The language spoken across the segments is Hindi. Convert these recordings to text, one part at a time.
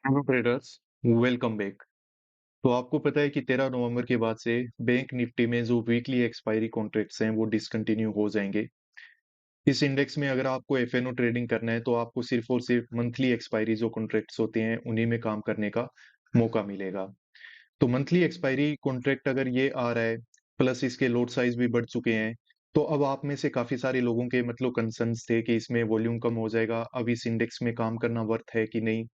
Hello traders, welcome back. तो आपको पता है कि 13 नवंबर के बाद से बैंक निफ्टी में जो वीकली एक्सपायरी कॉन्ट्रैक्ट्स हैं वो डिसकंटिन्यू हो जाएंगे। इस इंडेक्स में अगर आपको एफएनओ ट्रेडिंग करना है तो आपको सिर्फ और सिर्फ मंथली एक्सपायरी जो कॉन्ट्रैक्ट्स होते हैं उन्हीं में काम करने का मौका मिलेगा। तो मंथली एक्सपायरी कॉन्ट्रैक्ट अगर ये आ रहा है, प्लस इसके लॉट साइज भी बढ़ चुके हैं, तो अब आप में से काफी सारे लोगों के मतलब कंसर्न्स थे कि इसमें वॉल्यूम कम हो जाएगा, अब इस इंडेक्स में काम करना वर्थ है कि नहीं,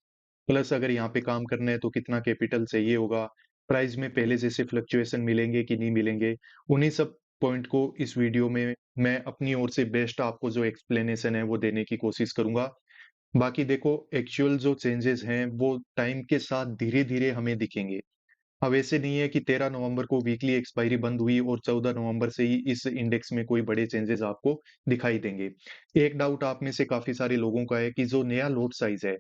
प्लस अगर यहाँ पे काम करना है तो कितना कैपिटल चाहिए होगा, प्राइस में पहले जैसे फ्लक्चुएशन मिलेंगे कि नहीं मिलेंगे। उन्हीं सब पॉइंट को इस वीडियो में मैं अपनी ओर से बेस्ट आपको जो एक्सप्लेनेशन है वो देने की कोशिश करूंगा। बाकी देखो, एक्चुअल जो चेंजेस हैं वो टाइम के साथ धीरे धीरे हमें दिखेंगे। अब ऐसे नहीं है कि 13 नवंबर को वीकली एक्सपायरी बंद हुई और 14 नवंबर से ही इस इंडेक्स में कोई बड़े चेंजेस आपको दिखाई देंगे। एक डाउट आप में से काफी सारे लोगों का है कि जो नया लोट साइज है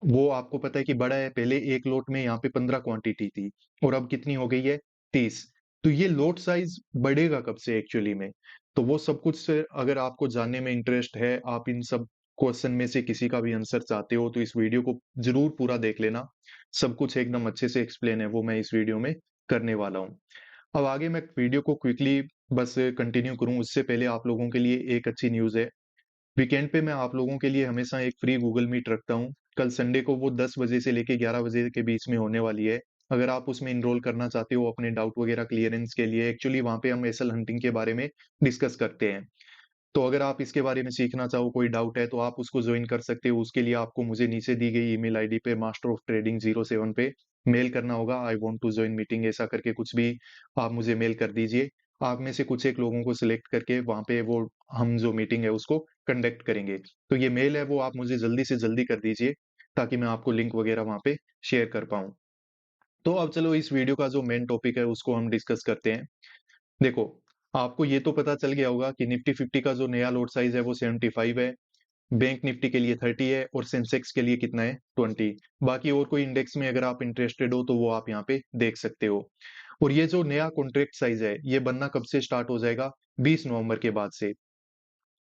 वो आपको पता है कि बड़ा है। पहले एक लोट में यहाँ पे 15 क्वांटिटी थी और अब कितनी हो गई है, 30। तो ये लोट साइज बढ़ेगा कब से एक्चुअली में, तो वो सब कुछ से अगर आपको जानने में इंटरेस्ट है, आप इन सब क्वेश्चन में से किसी का भी आंसर चाहते हो तो इस वीडियो को जरूर पूरा देख लेना। सब कुछ एकदम अच्छे से एक्सप्लेन है वो मैं इस वीडियो में करने वाला हूँ। अब आगे मैं वीडियो को क्विकली बस कंटिन्यू करूं उससे पहले आप लोगों के लिए एक अच्छी न्यूज है। वीकेंड पे मैं आप लोगों के लिए हमेशा एक फ्री गूगल मीट रखता हूँ। कल संडे को वो 10 बजे से लेके 11 बजे के बीच में होने वाली है। अगर आप उसमें इनरोल करना चाहते हो अपने डाउट वगैरह क्लियरेंस के लिए, एक्चुअली वहां पे हम एसल हंटिंग के बारे में डिस्कस करते हैं। तो अगर आप इसके बारे में सीखना चाहो, कोई डाउट है तो आप उसको ज्वाइन कर सकते हो। उसके लिए आपको मुझे नीचे दी गई ईमेल आईडी पे मास्टर ऑफ ट्रेडिंग 07 पे मेल करना होगा, I want to join meeting ऐसा करके कुछ भी आप मुझे मेल कर दीजिए। आप में से कुछ एक लोगों को सिलेक्ट करके वहां पे वो हम जो मीटिंग है उसको कंडक्ट करेंगे। तो ये मेल है वो आप मुझे जल्दी से जल्दी कर दीजिए ताकि मैं आपको लिंक वगैरह वहां पे शेयर कर पाऊं। तो अब चलो इस वीडियो का जो मेन टॉपिक है उसको हम डिस्कस करते हैं। देखो, आपको ये तो पता चल गया होगा कि निफ्टी 50 का जो नया लोड साइज है वो 75 है, बैंक निफ्टी के लिए 30 है और सेंसेक्स के लिए कितना है, 20। बाकी और कोई इंडेक्स में अगर आप इंटरेस्टेड हो तो वो आप यहाँ पे देख सकते हो। और ये जो नया कॉन्ट्रैक्ट साइज है ये बनना कब से स्टार्ट हो जाएगा, 20 नवंबर के बाद से।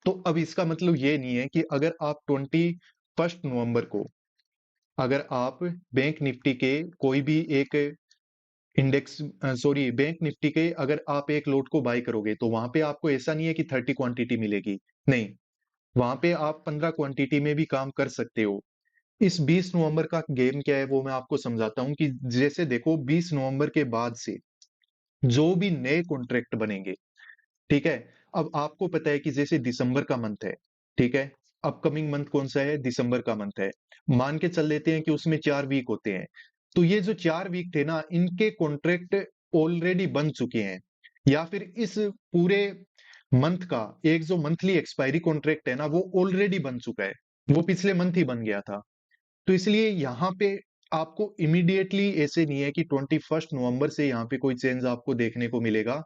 तो अब इसका मतलब ये नहीं है कि अगर आप 21 नवंबर को अगर आप बैंक निफ्टी के कोई भी एक इंडेक्स सॉरी बैंक निफ्टी के अगर आप एक लोट को बाय करोगे तो वहां पे आपको ऐसा नहीं है कि 30 क्वांटिटी मिलेगी। नहीं, वहां पे आप 15 क्वांटिटी में भी काम कर सकते हो। इस 20 नवंबर का गेम क्या है वो मैं आपको समझाता हूँ कि जैसे देखो 20 नवंबर के बाद से जो भी नए कॉन्ट्रैक्ट बनेंगे, ठीक है। अब आपको पता है कि जैसे दिसंबर का मंथ है, ठीक है, अपकमिंग मंथ कौन सा है, दिसंबर का मंथ है। मान के चल लेते हैं कि उसमें 4 वीक होते हैं। तो ये जो 4 वीक थे ना, इनके कॉन्ट्रैक्ट ऑलरेडी बन चुके हैं, या फिर इस पूरे मंथ का एक जो मंथली एक्सपायरी कॉन्ट्रैक्ट है ना वो ऑलरेडी बन चुका है, वो पिछले मंथ ही बन गया था। तो इसलिए यहाँ पे आपको इमीडिएटली ऐसे नहीं है कि 21 नवंबर से यहाँ पे कोई चेंज आपको देखने को मिलेगा।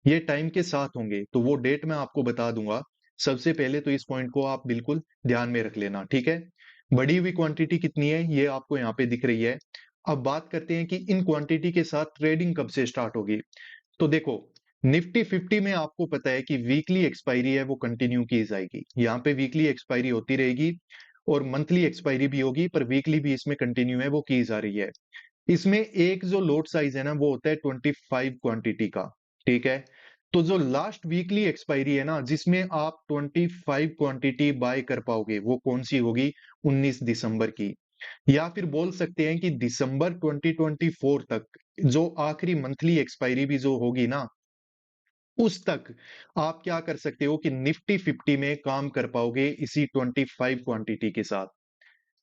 ये टाइम के साथ होंगे, तो वो डेट मैं आपको बता दूंगा। सबसे पहले तो इस पॉइंट को आप बिल्कुल ध्यान में रख लेना, ठीक है। बढ़ी हुई क्वांटिटी कितनी है ये आपको यहाँ पे दिख रही है। अब बात करते हैं कि इन क्वांटिटी के साथ ट्रेडिंग कब से स्टार्ट होगी। तो देखो, निफ्टी 50 में आपको पता है कि वीकली एक्सपायरी है वो कंटिन्यू की जाएगी, यहाँ पे वीकली एक्सपायरी होती रहेगी और मंथली एक्सपायरी भी होगी, पर वीकली भी इसमें कंटिन्यू है वो की जा रही है। इसमें एक जो लोट साइज है ना वो होता है 25 क्वांटिटी का, ठीक है। तो जो लास्ट वीकली एक्सपायरी है ना जिसमें आप 25 क्वांटिटी बाय कर पाओगे वो कौन सी होगी, 19 दिसंबर की। या फिर बोल सकते हैं कि दिसंबर 2024 तक जो आखिरी मंथली एक्सपायरी भी जो होगी ना, उस तक आप क्या कर सकते हो कि निफ्टी 50 में काम कर पाओगे इसी 25 क्वांटिटी के साथ।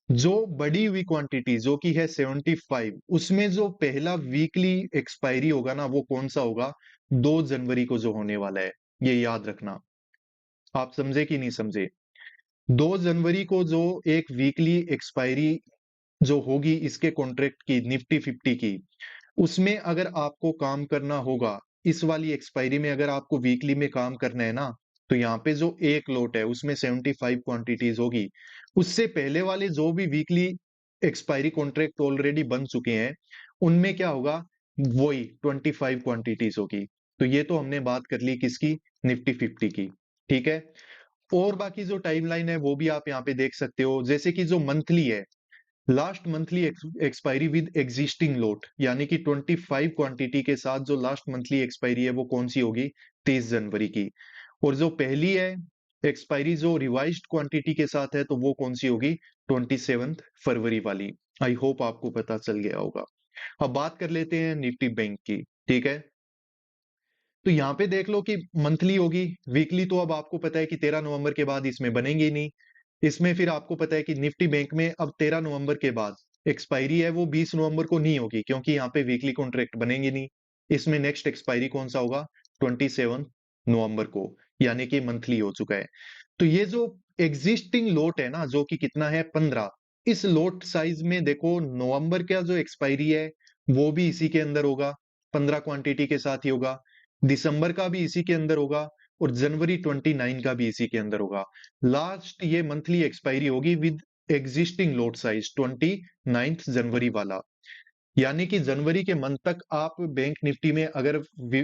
जो बड़ी हुई क्वांटिटी जो कि है 75, उसमें जो पहला वीकली एक्सपायरी होगा ना वो कौन सा होगा, 2 जनवरी को जो होने वाला है। ये याद रखना। आप समझे कि नहीं समझे। 2 जनवरी को जो एक वीकली एक्सपायरी जो होगी इसके कॉन्ट्रैक्ट की, निफ्टी 50 की, उसमें अगर आपको काम करना होगा, इस वाली एक्सपायरी में अगर आपको वीकली में काम करना है ना, तो यहाँ पे जो एक लोट है उसमें 75 क्वांटिटीज होगी। उससे पहले वाले जो भी वीकली एक्सपायरी कॉन्ट्रैक्ट ऑलरेडी बन चुके हैं उनमें क्या होगा, वही 25 क्वांटिटीज होगी। तो ये तो हमने बात कर ली किसकी, निफ्टी 50 की, ठीक है। और बाकी जो टाइमलाइन है वो भी आप यहाँ पे देख सकते हो, जैसे कि जो मंथली है last monthly expiry with existing lot, यानी कि 25 क्वांटिटी के साथ जो लास्ट मंथली एक्सपायरी है वो कौन सी होगी? 30 जनवरी की। और जो पहली है एक्सपायरी जो रिवाइज्ड क्वांटिटी के साथ है, तो वो कौन सी होगी? 27 फरवरी वाली। आई होप आपको पता चल गया होगा। अब बात कर लेते हैं निफ्टी बैंक की। ठीक है, तो यहाँ पे देख लो कि मंथली होगी, वीकली तो अब आपको पता है कि 13 नवंबर के बाद इसमें बनेंगे ही नहीं। इसमें फिर आपको पता है कि निफ्टी बैंक में अब 13 नवंबर के बाद एक्सपायरी है वो 20 नवंबर को नहीं होगी, क्योंकि यहाँ पे वीकली कॉन्ट्रैक्ट बनेंगे नहीं। इसमें नेक्स्ट एक्सपायरी कौन सा होगा? 27 नवंबर को, यानी कि मंथली हो चुका है। तो ये जो एग्जिस्टिंग लोट है ना, जो कि कितना है? 15। इस लोट साइज में देखो नवंबर का जो एक्सपायरी है वो भी इसी के अंदर होगा, 15 क्वांटिटी के साथ ही होगा। दिसंबर का भी इसी के अंदर होगा, और जनवरी 29 का भी इसी के अंदर होगा। लास्ट ये मंथली एक्सपायरी होगी विद एग्जिस्टिंग लोट साइज 29 जनवरी वाला। यानी कि जनवरी के मंथ तक आप बैंक निफ्टी में अगर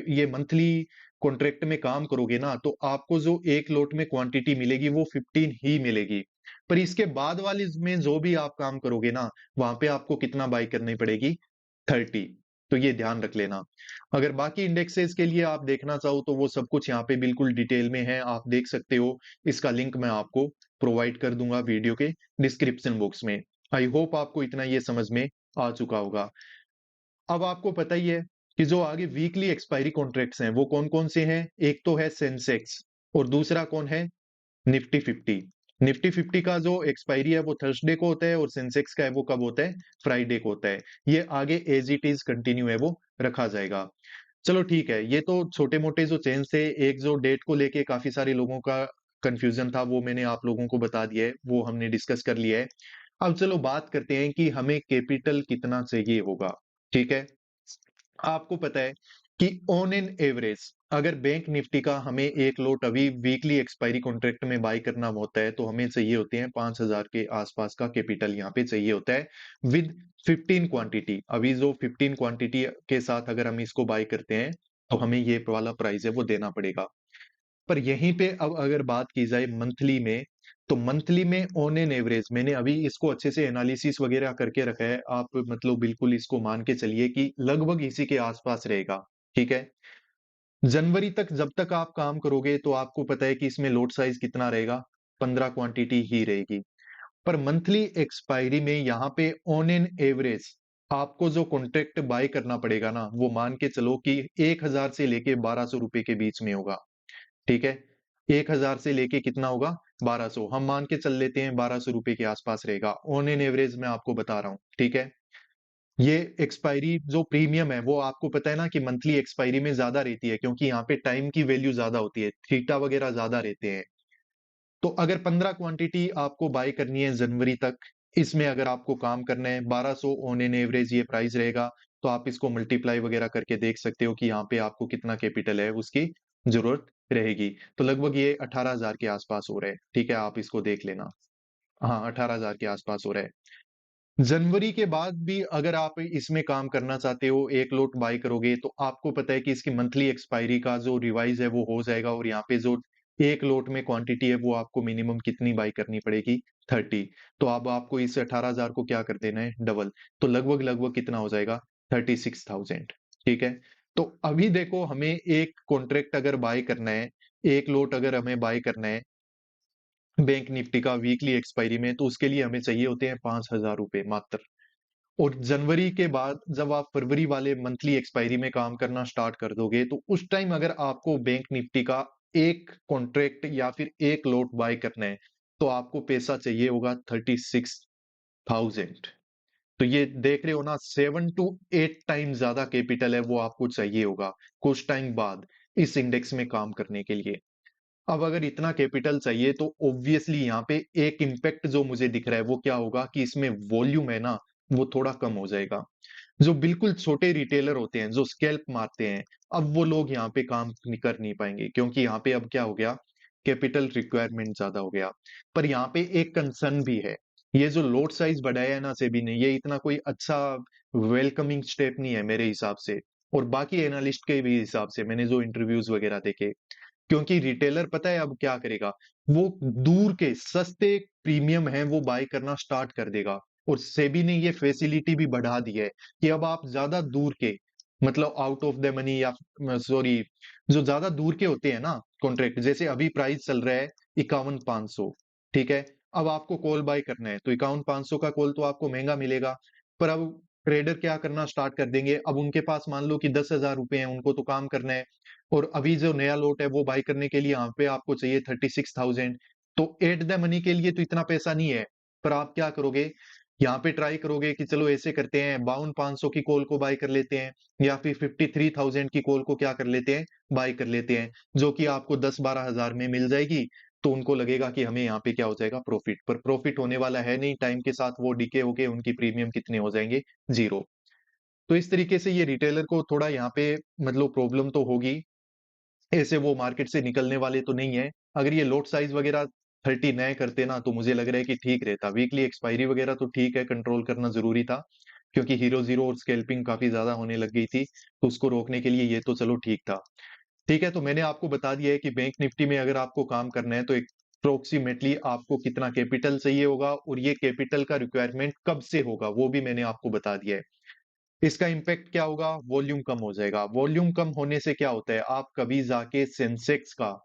ये मंथली कॉन्ट्रैक्ट में काम करोगे ना, तो आपको जो एक लोट में क्वांटिटी मिलेगी वो 15 ही मिलेगी। पर इसके बाद वाली में जो भी आप काम करोगे ना, वहां पे आपको कितना बाई करनी पड़ेगी? 30। तो ये ध्यान रख लेना। अगर बाकी इंडेक्सेस के लिए आप देखना चाहो तो वो सब कुछ यहाँ पे बिल्कुल डिटेल में है, आप देख सकते हो। इसका लिंक मैं आपको प्रोवाइड कर दूंगा वीडियो के डिस्क्रिप्शन बॉक्स में। आई होप आपको इतना ये समझ में आ चुका होगा। अब आपको पता ही है कि जो आगे वीकली एक्सपायरी कॉन्ट्रैक्ट्स हैं वो कौन कौन से हैं। एक तो है सेंसेक्स, और दूसरा कौन है? निफ्टी 50। निफ्टी 50 का जो एक्सपायरी है वो थर्सडे को होता है, और सेंसेक्स का है वो कब होता है? फ्राइडे को होता है। ये आगे एज इट इज कंटिन्यू है वो रखा जाएगा। चलो ठीक है, ये तो छोटे मोटे जो चेंज थे, एक जो डेट को लेके काफी सारे लोगों का कंफ्यूजन था वो मैंने आप लोगों को बता दिया है, वो हमने डिस्कस कर लिया है। अब चलो बात करते हैं कि हमें कैपिटल कितना चाहिए होगा। ठीक है, आपको पता है कि ऑन एन एवरेज अगर बैंक निफ्टी का हमें एक लोट अभी वीकली एक्सपायरी कॉन्ट्रैक्ट में बाय करना होता है, तो हमें चाहिए होते हैं 5,000 के आसपास का कैपिटल यहाँ पे चाहिए होता है विद 15 क्वांटिटी। अभी जो 15 क्वांटिटी के साथ अगर हम इसको बाय करते हैं, तो हमें ये वाला प्राइस है वो देना पड़ेगा। पर यहीं पे अब अगर बात की जाए मंथली में, तो मंथली में ऑन एन एवरेज मैंने अभी इसको अच्छे से एनालिसिस वगैरह करके रखा है, आप मतलब बिल्कुल इसको मान के चलिए कि लगभग इसी के आसपास रहेगा। ठीक है, जनवरी तक जब तक आप काम करोगे तो आपको पता है कि इसमें लोट साइज कितना रहेगा? 15 क्वांटिटी ही रहेगी। पर मंथली एक्सपायरी में यहाँ पे ऑन एन एवरेज आपको जो कॉन्ट्रैक्ट बाय करना पड़ेगा ना, वो मान के चलो कि 1,000 से लेके 1,200 रुपए के बीच में होगा। ठीक है, 1,000 से लेके कितना होगा? 1,200। हम मान के चल लेते हैं 1,200 रुपए के आसपास रहेगा, ऑन एन एवरेज मैं आपको बता रहा हूँ। ठीक है, ये एक्सपायरी जो प्रीमियम है वो आपको पता है ना कि मंथली एक्सपायरी में ज्यादा रहती है, क्योंकि यहाँ पे टाइम की वैल्यू ज्यादा होती है, थीटा वगैरह ज्यादा रहते हैं। तो अगर 15 क्वांटिटी आपको बाय करनी है जनवरी तक, इसमें अगर आपको काम करना है 1,200 ऑन एन एवरेज ये प्राइस रहेगा, तो आप इसको मल्टीप्लाई वगैरह करके देख सकते हो कि यहाँ पे आपको कितना कैपिटल है उसकी जरूरत रहेगी। तो लगभग ये 18,000 के आसपास हो रहा है। ठीक है, आप इसको देख लेना। हाँ, 18,000 के आसपास हो रहा है। जनवरी के बाद भी अगर आप इसमें काम करना चाहते हो, एक लोट बाय करोगे, तो आपको पता है कि इसकी मंथली एक्सपायरी का जो रिवाइज है वो हो जाएगा, और यहाँ पे जो एक लोट में क्वांटिटी है वो आपको मिनिमम कितनी बाय करनी पड़ेगी? 30। तो अब आपको इस 18,000 को क्या कर देना है? डबल। तो लगभग लगभग कितना हो जाएगा? 36,000। ठीक है, तो अभी देखो हमें एक कॉन्ट्रैक्ट अगर बाय करना है, एक लोट अगर हमें बाय करना है बैंक निफ्टी का वीकली एक्सपायरी में, तो उसके लिए हमें चाहिए होते हैं 5,000 रुपए मात्र। और जनवरी के बाद जब आप फरवरी वाले मंथली एक्सपायरी में काम करना स्टार्ट कर दोगे, तो उस टाइम अगर आपको बैंक निफ्टी का एक कॉन्ट्रैक्ट या फिर एक लोट बाय करना है, तो आपको पैसा चाहिए होगा 36,000। तो ये देख रहे हो ना, 7 to 8 टाइम ज्यादा कैपिटल है वो आपको चाहिए होगा कुछ टाइम बाद इस इंडेक्स में काम करने के लिए। अब अगर इतना कैपिटल चाहिए, तो ऑब्वियसली यहाँ पे एक इम्पैक्ट जो मुझे दिख रहा है वो क्या होगा कि इसमें वॉल्यूम है ना, वो थोड़ा कम हो जाएगा। जो बिल्कुल छोटे रिटेलर होते हैं जो स्कैल्प मारते हैं, अब वो लोग यहाँ पे काम कर नहीं पाएंगे, क्योंकि यहाँ पे अब क्या हो गया? कैपिटल रिक्वायरमेंट ज्यादा हो गया। पर यहाँ पे एक कंसर्न भी है, ये जो लोड साइज बढ़ाया है ना सेबी ने, ये इतना कोई अच्छा वेलकमिंग स्टेप नहीं है मेरे हिसाब से, और बाकी एनालिस्ट के भी हिसाब से, मैंने जो इंटरव्यूज वगैरह देखे। क्योंकि रिटेलर पता है अब क्या करेगा? वो दूर के सस्ते प्रीमियम है वो बाय करना स्टार्ट कर देगा। और सेबी ने ये फैसिलिटी भी बढ़ा दी है कि अब आप ज्यादा दूर के, मतलब आउट ऑफ द मनी, या सॉरी, जो ज्यादा दूर के होते हैं ना कॉन्ट्रैक्ट, जैसे अभी प्राइस चल रहा है 51,500, ठीक है, अब आपको कॉल बाय करना है तो 51,500 का कॉल तो आपको महंगा मिलेगा। पर अब ट्रेडर क्या करना स्टार्ट कर देंगे, अब उनके पास मान लो कि 10,000 रुपए हैं, उनको तो काम करना है, और अभी जो नया लोट है वो बाय करने के लिए यहाँ पे आपको चाहिए 36,000। तो एट द मनी के लिए तो इतना पैसा नहीं है। पर आप क्या करोगे, यहाँ पे ट्राई करोगे कि चलो ऐसे करते हैं, 52,500 की कॉल को बाय कर लेते हैं, या फिर 53,000 की कॉल को क्या कर लेते हैं, बाय कर लेते हैं, जो कि आपको 10-12 हजार में मिल जाएगी। तो उनको लगेगा कि हमें यहाँ पे क्या हो जाएगा, प्रॉफिट। पर प्रॉफिट होने वाला है नहीं, टाइम के साथ वो डिके होके उनकी प्रीमियम कितने हो जाएंगे, जीरो। तो इस तरीके से ये रिटेलर को थोड़ा यहाँ पे मतलब प्रॉब्लम तो होगी, ऐसे वो मार्केट से निकलने वाले तो नहीं है। अगर ये लोट साइज वगैरह 30 नए करते ना, तो मुझे लग रहा है कि ठीक रहता। वीकली एक्सपायरी वगैरह तो ठीक है, कंट्रोल करना जरूरी था, क्योंकि हीरो जीरो और स्कैल्पिंग काफी ज्यादा होने लग गई थी, तो उसको रोकने के लिए ये तो चलो ठीक था। ठीक है, तो मैंने आपको बता दिया है कि बैंक निफ्टी में अगर आपको काम करना है तो एक अप्रोक्सीमेटली आपको कितना कैपिटल चाहिए होगा, और ये कैपिटल का रिक्वायरमेंट कब से होगा वो भी मैंने आपको बता दिया है। इसका इम्पैक्ट क्या होगा, वॉल्यूम कम हो जाएगा। वॉल्यूम कम होने से क्या होता है, आप कभी जाके सेंसेक्स का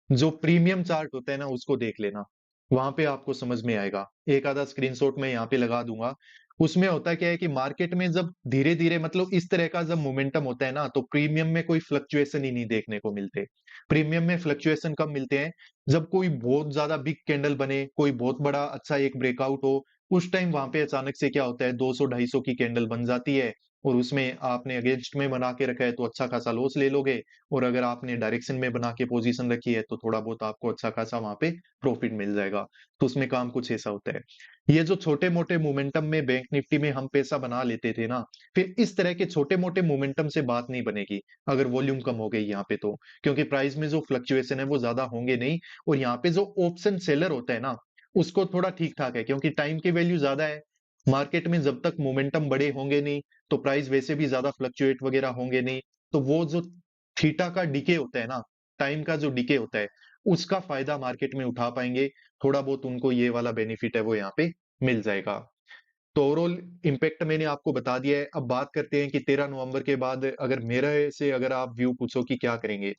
जो प्रीमियम चार्ट होता है ना उसको देख लेना, वहां पे आपको समझ में आएगा। एक आधा स्क्रीनशॉट मैं यहाँ पे लगा दूंगा। उसमें होता क्या है कि मार्केट में जब धीरे धीरे मतलब इस तरह का जब मोमेंटम होता है ना, तो प्रीमियम में कोई फ्लक्चुएशन ही नहीं देखने को मिलते। प्रीमियम में फ्लक्चुएशन कब मिलते हैं, जब कोई बहुत ज्यादा बिग कैंडल बने, कोई बहुत बड़ा अच्छा एक ब्रेकआउट हो, उस टाइम वहां पे अचानक से क्या होता है, 200-250 की कैंडल बन जाती है, और उसमें आपने अगेंस्ट में बना के रखा है तो अच्छा खासा लॉस ले लोगे, और अगर आपने डायरेक्शन में बना के पोजीशन रखी है तो थोड़ा बहुत आपको अच्छा खासा वहां पे प्रॉफिट मिल जाएगा। तो उसमें काम कुछ ऐसा होता है। ये जो छोटे मोटे मोमेंटम में बैंक निफ्टी में हम पैसा बना लेते थे ना, फिर इस तरह के छोटे मोटे मोमेंटम से बात नहीं बनेगी अगर वॉल्यूम कम हो गई यहाँ पे तो, क्योंकि प्राइस में जो फ्लक्चुएशन है वो ज्यादा होंगे नहीं। और यहाँ पे जो ऑप्शन सेलर होता है ना, उसको थोड़ा ठीक ठाक है, क्योंकि टाइम की वैल्यू ज्यादा है। मार्केट में जब तक मोमेंटम बड़े होंगे नहीं, तो प्राइस वैसे भी ज्यादा फ्लक्चुएट वगैरह होंगे नहीं। तो वो जो थीटा का डिके होता है ना, टाइम का जो डिके होता है, उसका फायदा मार्केट में उठा पाएंगे। थोड़ा बहुत उनको ये वाला बेनिफिट है वो यहाँ पे मिल जाएगा। तो ओवरऑल इम्पैक्ट मैंने आपको बता दिया है। अब बात करते हैं कि 13 नवंबर के बाद अगर मेरे से अगर आप व्यू पूछो कि क्या करेंगे,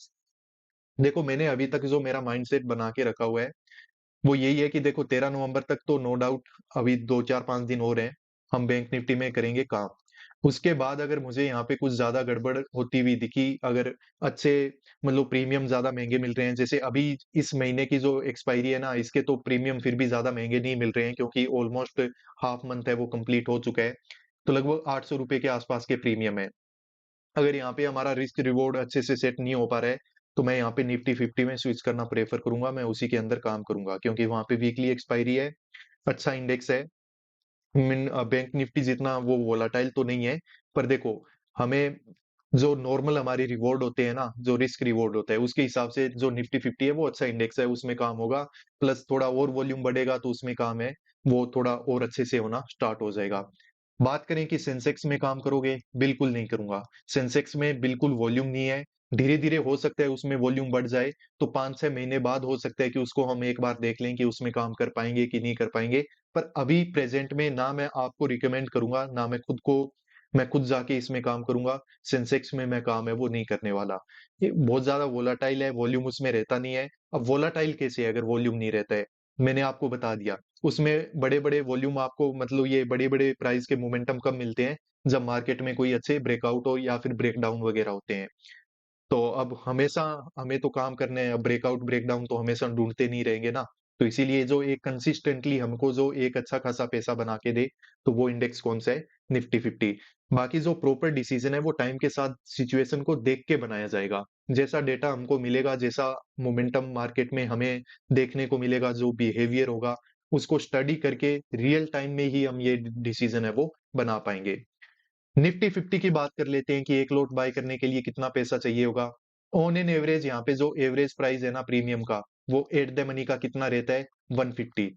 देखो मैंने अभी तक जो मेरा माइंडसेट बना के रखा हुआ है वो यही है कि देखो 13 नवंबर तक तो नो डाउट अभी 2-4-5 दिन और हैं, हम बैंक निफ्टी में करेंगे काम। उसके बाद अगर मुझे यहाँ पे कुछ ज्यादा गड़बड़ होती हुई दिखी, अगर अच्छे मतलब प्रीमियम ज्यादा महंगे मिल रहे हैं, जैसे अभी इस महीने की जो एक्सपायरी है ना, इसके तो प्रीमियम फिर भी ज्यादा महंगे नहीं मिल रहे हैं, क्योंकि ऑलमोस्ट हाफ मंथ है वो कंप्लीट हो चुका है, तो लगभग 800 रुपए के आसपास के प्रीमियम है। अगर यहाँ पे हमारा रिस्क रिवॉर्ड अच्छे से सेट नहीं हो पा रहा है, तो मैं यहाँ पे निफ्टी 50 में स्विच करना प्रेफर करूंगा, मैं उसी के अंदर काम करूंगा, क्योंकि वहां पे वीकली एक्सपायरी है, अच्छा इंडेक्स है। बैंक निफ्टी जितना वो वोलाटाइल तो नहीं है। पर देखो, हमें जो नॉर्मल हमारी रिवॉर्ड होते हैं ना, जो रिस्क रिवॉर्ड होता है उसके हिसाब से जो निफ्टी 50 है वो अच्छा इंडेक्स है, उसमें काम होगा। प्लस थोड़ा और वॉल्यूम बढ़ेगा तो उसमें काम है, वो थोड़ा और अच्छे से होना स्टार्ट हो जाएगा। बात करें कि सेंसेक्स में काम करोगे, बिल्कुल नहीं करूंगा। सेंसेक्स में बिल्कुल वॉल्यूम नहीं है। धीरे धीरे हो सकता है उसमें वॉल्यूम बढ़ जाए, तो 5-6 महीने बाद हो सकता है कि उसको हम एक बार देख लें कि उसमें काम कर पाएंगे कि नहीं कर पाएंगे। पर अभी प्रेजेंट में ना मैं आपको रिकमेंड करूंगा, ना मैं खुद जाके इसमें काम करूंगा। सेंसेक्स में मैं काम है वो नहीं करने वाला। ये बहुत ज्यादा वोलाटाइल है, वॉल्यूम उसमें रहता नहीं है। अब वोलाटाइल कैसे है अगर वॉल्यूम नहीं रहता है, मैंने आपको बता दिया। उसमें बड़े बड़े वॉल्यूम आपको मतलब ये बड़े बड़े प्राइस के मोमेंटम कब मिलते हैं, जब मार्केट में कोई अच्छे ब्रेकआउट हो या फिर ब्रेकडाउन वगैरह होते हैं। तो अब हमेशा हमें तो काम करने हैं, अब ब्रेकआउट ब्रेकडाउन तो हमेशा ढूंढते नहीं रहेंगे ना। तो इसीलिए जो एक कंसिस्टेंटली हमको जो एक अच्छा खासा पैसा बना के दे, तो वो इंडेक्स कौन सा है, निफ्टी 50। बाकी जो प्रॉपर डिसीजन है वो टाइम के साथ सिचुएशन को देख के बनाया जाएगा। जैसा डेटा हमको मिलेगा, जैसा मोमेंटम मार्केट में हमें देखने को मिलेगा, जो बिहेवियर होगा, उसको स्टडी करके रियल टाइम में ही हम ये डिसीजन है वो बना पाएंगे। निफ्टी 50 की बात कर लेते हैं कि एक लॉट बाय करने के लिए कितना पैसा चाहिए होगा। ऑन एन एवरेज यहाँ पे जो एवरेज प्राइस है ना प्रीमियम का, वो एट द मनी का कितना रहता है, 150।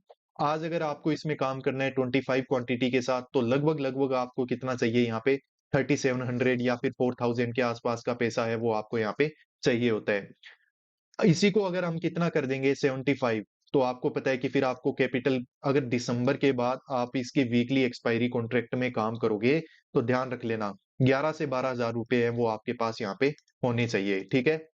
आज अगर आपको इसमें काम करना है 25 क्वांटिटी के साथ, तो लगभग लगभग आपको कितना चाहिए यहाँ पे, 3700 या फिर 4000 के आसपास का पैसा है वो आपको यहाँ पे चाहिए होता है। इसी को अगर हम कितना कर देंगे, 75, तो आपको पता है कि फिर आपको कैपिटल, अगर दिसंबर के बाद आप इसकी वीकली एक्सपायरी कॉन्ट्रैक्ट में काम करोगे, तो ध्यान रख लेना 11 से 12,000 रुपए है वो आपके पास यहाँ पे होने चाहिए, ठीक है?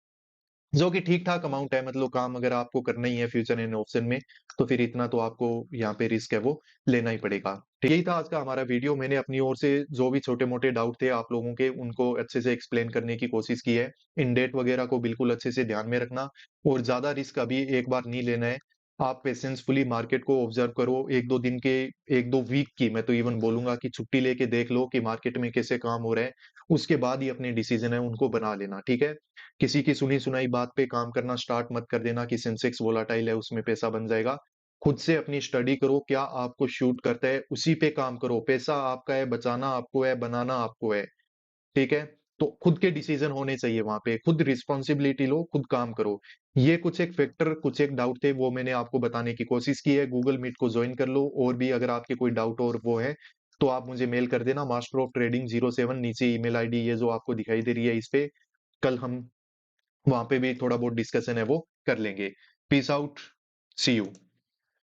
जो कि ठीक-ठाक अमाउंट है, मतलब काम अगर आपको करना ही है फ्यूचर एंड ऑप्शन में, तो फिर इतना तो आपको यहाँ पे रिस्क है वो लेना ही पड़ेगा। ठीक, यही था आज का हमारा वीडियो। मैंने अपनी ओर से जो भी छोटे-मोटे डाउट थे आप लोगों के, उनको अच्छे से एक्सप्लेन करने की कोशिश की है। इन डेट वगैरह को बिल्कुल अच्छे से ध्यान में रखना और ज़्यादा रिस्क अभी एक बार नहीं लेना है। आप पेशेंसफुली मार्केट को ऑब्जर्व करो, 1-2 दिन के, 1-2 वीक की मैं तो इवन बोलूँगा कि छुट्टी लेके देख लो कि मार्केट में कैसे काम हो रहा है। उसके बाद ही अपने डिसीजन है उनको बना लेना, ठीक है? किसी की सुनी-सुनाई बात पे काम करना स्टार्ट मत कर देना कि सेंसेक्स वोलेटाइल है, उसमें पैसा बन जाएगा। खुद से अपनी स्टडी करो, क्या आपको शूट करता है, उसी पे काम करो। पैसा आपका है, बचाना आपको है, बनाना आपको है, ठीक है? तो खुद के डिसीजन होने चाहिए वहाँ पे, खुद रिस्पॉन्सिबिलिटी लो, खुद काम करो। ये कुछ एक फैक्टर, कुछ एक डाउट थे, वो मैंने आपको बताने की कोशिश की है। गूगल मीट को जॉइन कर लो, और भी अगर आपके कोई डाउट और वो है, तो आप मुझे मेल कर देना, मास्टर ऑफ ट्रेडिंग 07, नीचे ईमेल आईडी ये जो आपको दिखाई दे रही है इस पे। कल हम वहाँ पे भी थोड़ा बहुत डिस्कशन है वो कर लेंगे। Peace out, see you.